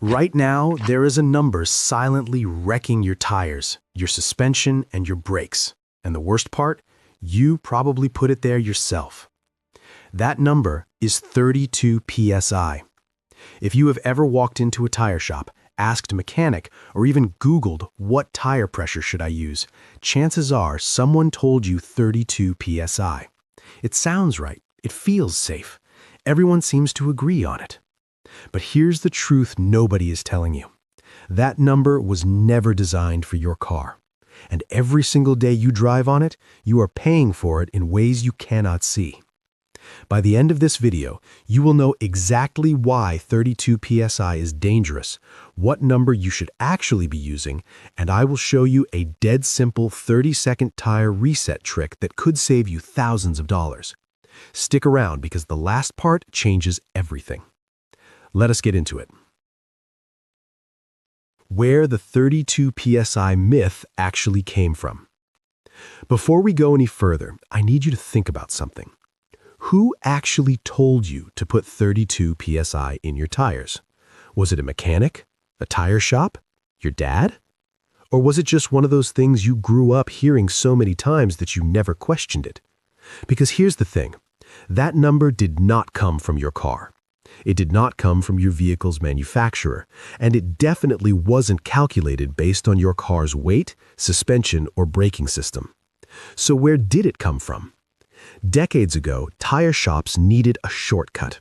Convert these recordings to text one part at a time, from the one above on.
Right now, there is a number silently wrecking your tires, your suspension, and your brakes. And the worst part? You probably put it there yourself. That number is 32 PSI. If you have ever walked into a tire shop, asked a mechanic, or even Googled what tire pressure should I use, chances are someone told you 32 PSI. It sounds right. It feels safe. Everyone seems to agree on it. But here's the truth nobody is telling you. That number was never designed for your car. And every single day you drive on it, you are paying for it in ways you cannot see. By the end of this video, you will know exactly why 32 PSI is dangerous, what number you should actually be using, and I will show you a dead simple 30-second tire reset trick that could save you thousands of dollars. Stick around because the last part changes everything. Let us get into it. Where the 32 PSI myth actually came from. Before we go any further, I need you to think about something. Who actually told you to put 32 PSI in your tires? Was it a mechanic? A tire shop? Your dad? Or was it just one of those things you grew up hearing so many times that you never questioned it? Because here's the thing. That number did not come from your car. It did not come from your vehicle's manufacturer, and it definitely wasn't calculated based on your car's weight, suspension, or braking system. So where did it come from? Decades ago, tire shops needed a shortcut.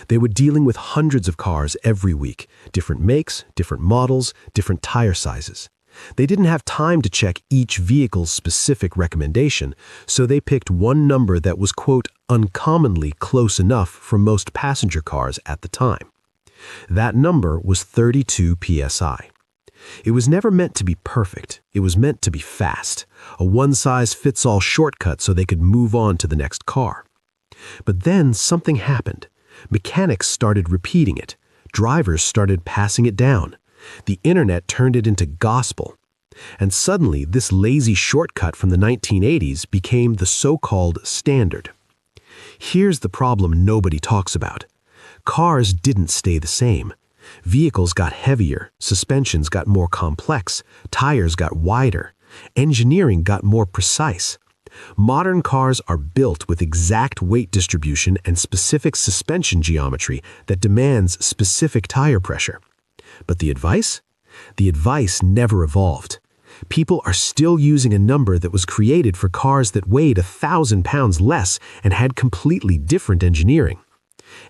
They were dealing with hundreds of cars every week, different makes, different models, different tire sizes. They didn't have time to check each vehicle's specific recommendation, so they picked one number that was, quote, uncommonly close enough for most passenger cars at the time. That number was 32 PSI. It was never meant to be perfect. It was meant to be fast, a one-size-fits-all shortcut so they could move on to the next car. But then something happened. Mechanics started repeating it. Drivers started passing it down. The internet turned it into gospel. And suddenly, this lazy shortcut from the 1980s became the so-called standard. Here's the problem nobody talks about. Cars didn't stay the same. Vehicles got heavier, suspensions got more complex, tires got wider, engineering got more precise. Modern cars are built with exact weight distribution and specific suspension geometry that demands specific tire pressure. But the advice? The advice never evolved. People are still using a number that was created for cars that weighed 1,000 pounds less and had completely different engineering.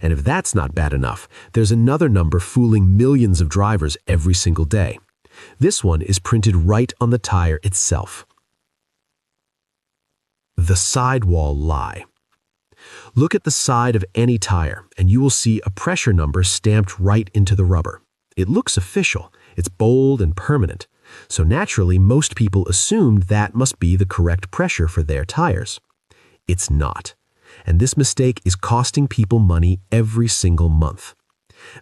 And if that's not bad enough, there's another number fooling millions of drivers every single day. This one is printed right on the tire itself. The sidewall lie. Look at the side of any tire, and you will see a pressure number stamped right into the rubber. It looks official, it's bold and permanent, so naturally most people assumed that must be the correct pressure for their tires. It's not, and this mistake is costing people money every single month.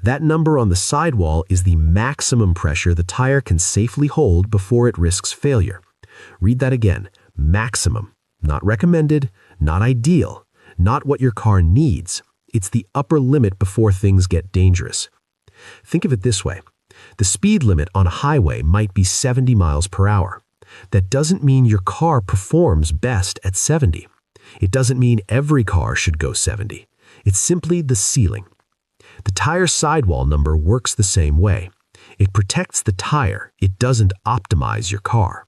That number on the sidewall is the maximum pressure the tire can safely hold before it risks failure. Read that again, maximum, not recommended, not ideal, not what your car needs. It's the upper limit before things get dangerous. Think of it this way. The speed limit on a highway might be 70 miles per hour. That doesn't mean your car performs best at 70. It doesn't mean every car should go 70. It's simply the ceiling. The tire sidewall number works the same way. It protects the tire. It doesn't optimize your car.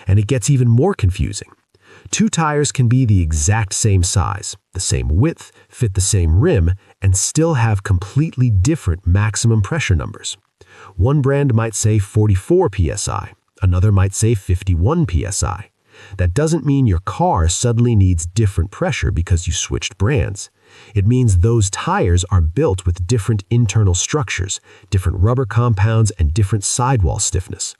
And it gets even more confusing. Two tires can be the exact same size, the same width, fit the same rim, and still have completely different maximum pressure numbers. One brand might say 44 PSI, another might say 51 PSI. That doesn't mean your car suddenly needs different pressure because you switched brands. It means those tires are built with different internal structures, different rubber compounds, and different sidewall stiffness.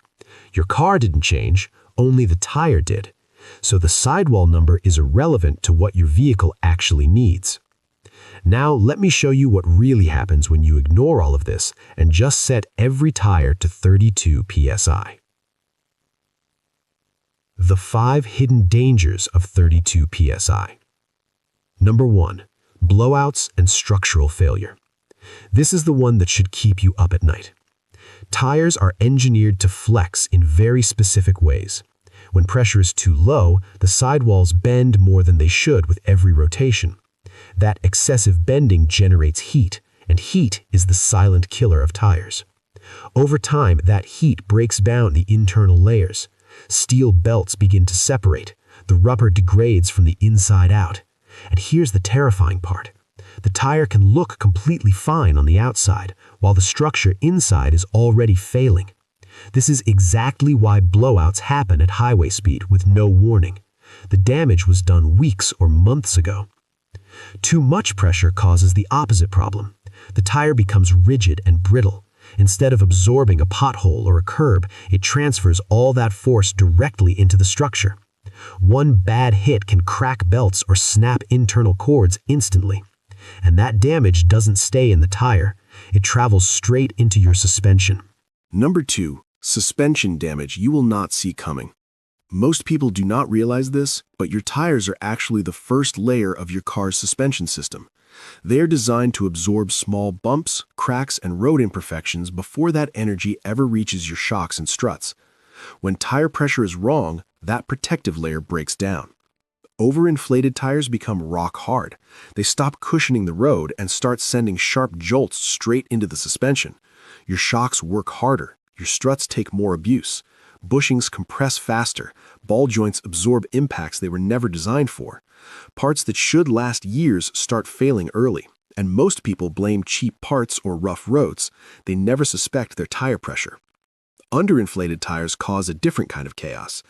Your car didn't change, only the tire did. So the sidewall number is irrelevant to what your vehicle actually needs. Now let me show you what really happens when you ignore all of this and just set every tire to 32 PSI. The 5 hidden dangers of 32 PSI. Number 1. Blowouts and structural failure. This is the one that should keep you up at night. Tires are engineered to flex in very specific ways. When pressure is too low, the sidewalls bend more than they should with every rotation. That excessive bending generates heat, and heat is the silent killer of tires. Over time, that heat breaks down the internal layers. Steel belts begin to separate. The rubber degrades from the inside out. And here's the terrifying part. The tire can look completely fine on the outside, while the structure inside is already failing. This is exactly why blowouts happen at highway speed with no warning. The damage was done weeks or months ago. Too much pressure causes the opposite problem. The tire becomes rigid and brittle. Instead of absorbing a pothole or a curb, it transfers all that force directly into the structure. One bad hit can crack belts or snap internal cords instantly. And that damage doesn't stay in the tire. It travels straight into your suspension. Number 2. Suspension damage you will not see coming. Most people do not realize this, but your tires are actually the first layer of your car's suspension system. They are designed to absorb small bumps, cracks, and road imperfections before that energy ever reaches your shocks and struts. When tire pressure is wrong, that protective layer breaks down. Overinflated tires become rock hard. They stop cushioning the road and start sending sharp jolts straight into the suspension. Your shocks work harder. Your struts take more abuse. Bushings compress faster. Ball joints absorb impacts they were never designed for. Parts that should last years start failing early, and most people blame cheap parts or rough roads. They never suspect their tire pressure. Underinflated tires cause a different kind of chaos.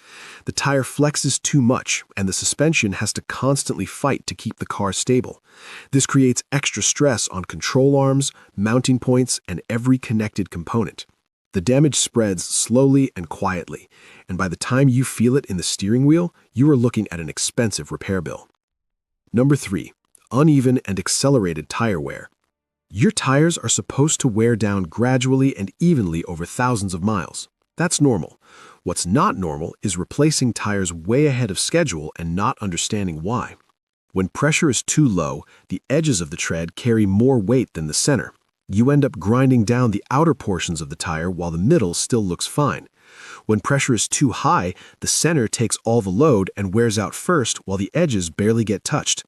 The tire flexes too much, and the suspension has to constantly fight to keep the car stable. This creates extra stress on control arms, mounting points, and every connected component. The damage spreads slowly and quietly, and by the time you feel it in the steering wheel, you are looking at an expensive repair bill. Number 3. Uneven and accelerated tire wear. Your tires are supposed to wear down gradually and evenly over thousands of miles. That's normal. What's not normal is replacing tires way ahead of schedule and not understanding why. When pressure is too low, the edges of the tread carry more weight than the center. You end up grinding down the outer portions of the tire while the middle still looks fine. When pressure is too high, the center takes all the load and wears out first while the edges barely get touched.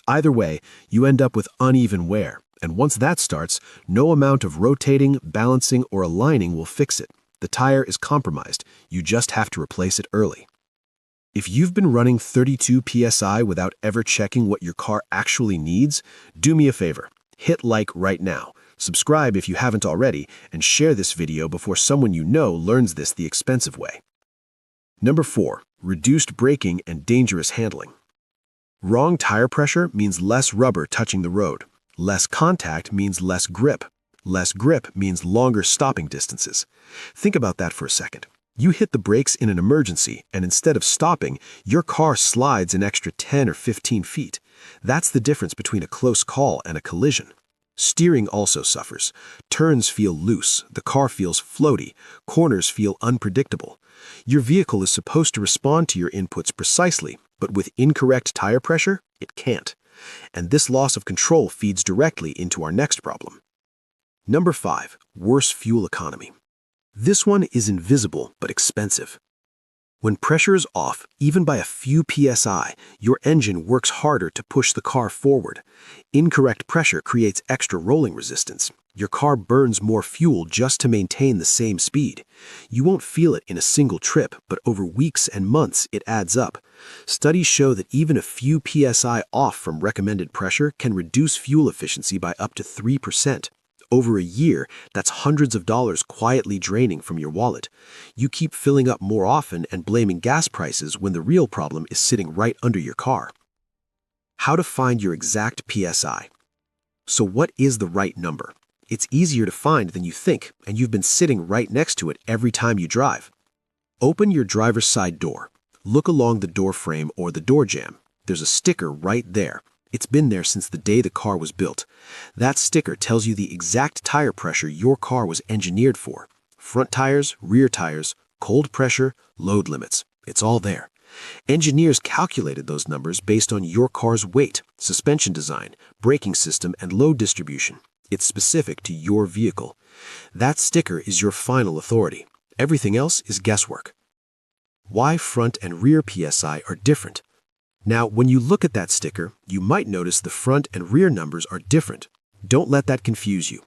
Either way, you end up with uneven wear, and once that starts, no amount of rotating, balancing, or aligning will fix it. The tire is compromised. You just have to replace it early. If you've been running 32 PSI without ever checking what your car actually needs, do me a favor. Hit like right now. Subscribe if you haven't already, and share this video before someone you know learns this the expensive way. Number 4. Reduced braking and dangerous handling. Wrong tire pressure means less rubber touching the road. Less contact means less grip. Less grip means longer stopping distances. Think about that for a second. You hit the brakes in an emergency, and instead of stopping, your car slides an extra 10 or 15 feet. That's the difference between a close call and a collision. Steering also suffers. Turns feel loose, the car feels floaty, corners feel unpredictable. Your vehicle is supposed to respond to your inputs precisely, but with incorrect tire pressure, it can't. And this loss of control feeds directly into our next problem. Number 5. Worse fuel economy. This one is invisible but expensive. When pressure is off, even by a few PSI, your engine works harder to push the car forward. Incorrect pressure creates extra rolling resistance. Your car burns more fuel just to maintain the same speed. You won't feel it in a single trip, but over weeks and months it adds up. Studies show that even a few PSI off from recommended pressure can reduce fuel efficiency by up to 3%. Over a year, that's hundreds of dollars quietly draining from your wallet. You keep filling up more often and blaming gas prices when the real problem is sitting right under your car. How to find your exact PSI. So what is the right number? It's easier to find than you think, and you've been sitting right next to it every time you drive. Open your driver's side door. Look along the door frame or the door jamb. There's a sticker right there. It's been there since the day the car was built. That sticker tells you the exact tire pressure your car was engineered for. Front tires, rear tires, cold pressure, load limits. It's all there. Engineers calculated those numbers based on your car's weight, suspension design, braking system, and load distribution. It's specific to your vehicle. That sticker is your final authority. Everything else is guesswork. Why front and rear PSI are different. Now, when you look at that sticker, you might notice the front and rear numbers are different. Don't let that confuse you.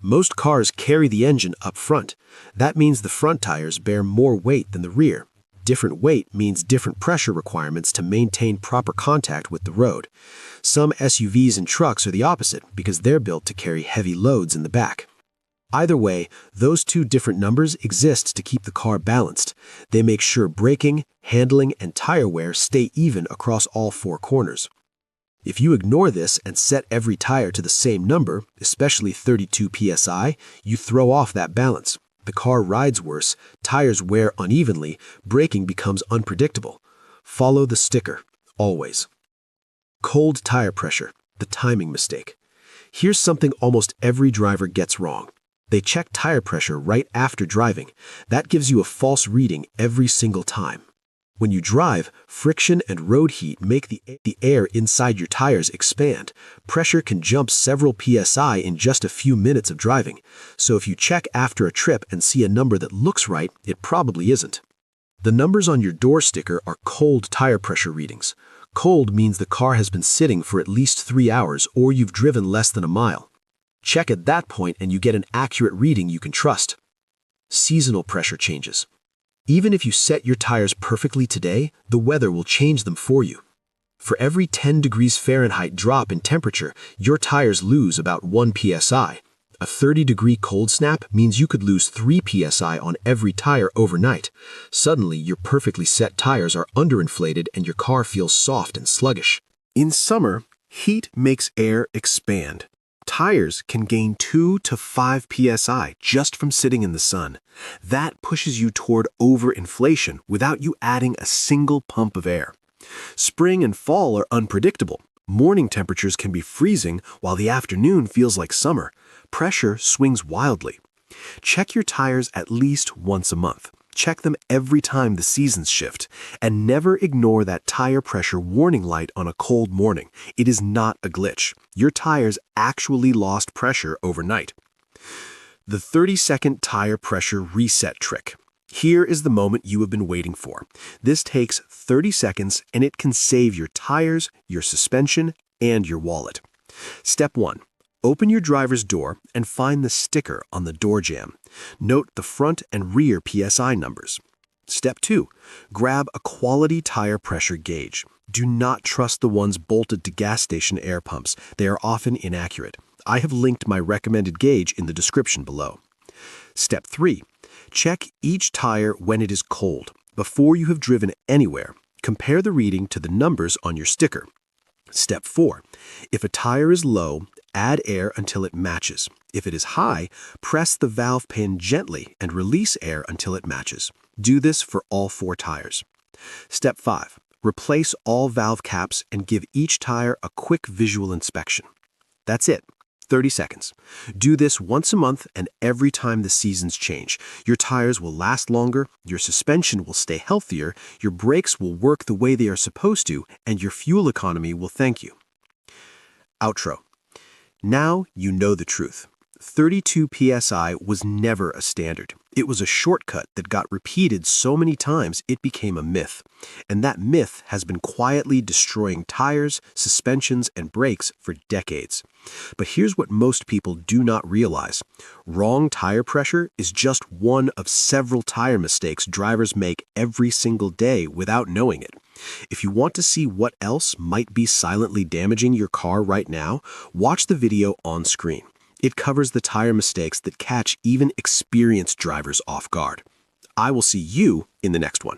Most cars carry the engine up front. That means the front tires bear more weight than the rear. Different weight means different pressure requirements to maintain proper contact with the road. Some SUVs and trucks are the opposite because they're built to carry heavy loads in the back. Either way, those two different numbers exist to keep the car balanced. They make sure braking, handling, and tire wear stay even across all four corners. If you ignore this and set every tire to the same number, especially 32 PSI, you throw off that balance. The car rides worse, tires wear unevenly, braking becomes unpredictable. Follow the sticker, always. Cold tire pressure, the timing mistake. Here's something almost every driver gets wrong. They check tire pressure right after driving. That gives you a false reading every single time. When you drive, friction and road heat make the air inside your tires expand. Pressure can jump several PSI in just a few minutes of driving. So if you check after a trip and see a number that looks right, it probably isn't. The numbers on your door sticker are cold tire pressure readings. Cold means the car has been sitting for at least 3 hours or you've driven less than a mile. Check at that point and you get an accurate reading you can trust. Seasonal pressure changes. Even if you set your tires perfectly today, the weather will change them for you. For every 10 degrees Fahrenheit drop in temperature, your tires lose about 1 PSI. A 30-degree cold snap means you could lose 3 PSI on every tire overnight. Suddenly, your perfectly set tires are underinflated and your car feels soft and sluggish. In summer, heat makes air expand. Tires can gain 2 to 5 PSI just from sitting in the sun. That pushes you toward overinflation without you adding a single pump of air. Spring and fall are unpredictable. Morning temperatures can be freezing while the afternoon feels like summer. Pressure swings wildly. Check your tires at least once a month. Check them every time the seasons shift, and never ignore that tire pressure warning light on a cold morning. It is not a glitch. Your tires actually lost pressure overnight. The 30-second tire pressure reset trick. Here is the moment you have been waiting for. This takes 30 seconds and it can save your tires, your suspension, and your wallet. Step 1. Open your driver's door and find the sticker on the door jamb. Note the front and rear PSI numbers. Step 2. Grab a quality tire pressure gauge. Do not trust the ones bolted to gas station air pumps. They are often inaccurate. I have linked my recommended gauge in the description below. Step 3. Check each tire when it is cold. Before you have driven anywhere, compare the reading to the numbers on your sticker. Step 4. If a tire is low, add air until it matches. If it is high, press the valve pin gently and release air until it matches. Do this for all 4 tires. Step 5. Replace all valve caps and give each tire a quick visual inspection. That's it. 30 seconds. Do this once a month and every time the seasons change. Your tires will last longer, your suspension will stay healthier, your brakes will work the way they are supposed to, and your fuel economy will thank you. Outro. Now you know the truth. 32 PSI was never a standard. It was a shortcut that got repeated so many times it became a myth. And that myth has been quietly destroying tires, suspensions, and brakes for decades. But here's what most people do not realize. Wrong tire pressure is just one of several tire mistakes drivers make every single day without knowing it. If you want to see what else might be silently damaging your car right now, watch the video on screen. It covers the tire mistakes that catch even experienced drivers off guard. I will see you in the next one.